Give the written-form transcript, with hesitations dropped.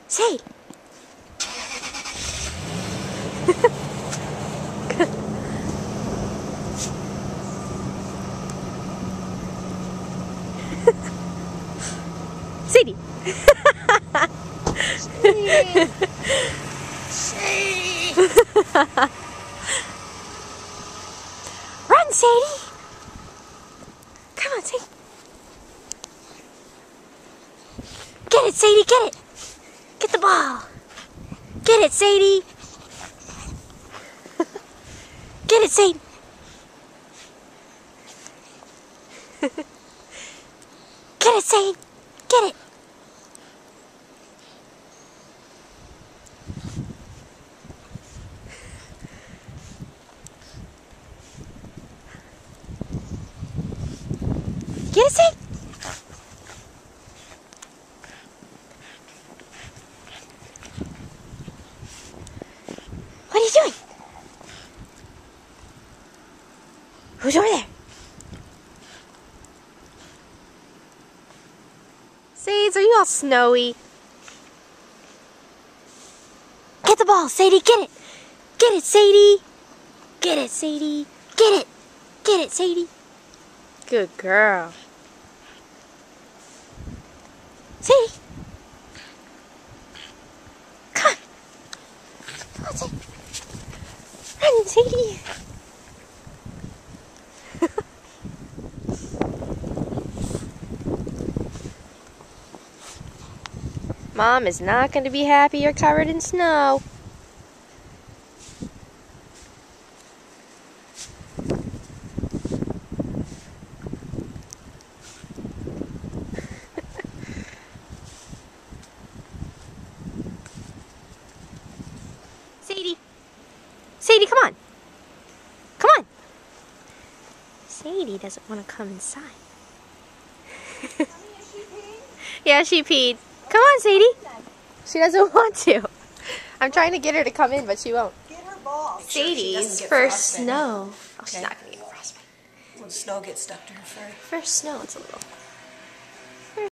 Say. Sadie. Run, Sadie. Come on, Sadie. Get it, Sadie, get it. Get the ball. Get it, Sadie. Get it, Sadie. Get it, Sadie. Get it. Get it, Sadie. What are you doing? Who's over there? Sades, are you all snowy? Get the ball, Sadie, get it! Get it, Sadie! Get it, Sadie! Get it! Get it, Sadie! Good girl. Sadie! Come on! Come on, Sadie! Run, Sadie! Mom is not going to be happy you're covered in snow. Sadie. Sadie, come on. Come on. Sadie doesn't want to come inside. Yeah, she peed. Come on, Sadie. She doesn't want to. I'm trying to get her to come in, but she won't. Get her ball. Sadie's first snow. Oh, she's not going to get frostbite. When snow gets stuck to her fur. First snow, it's a little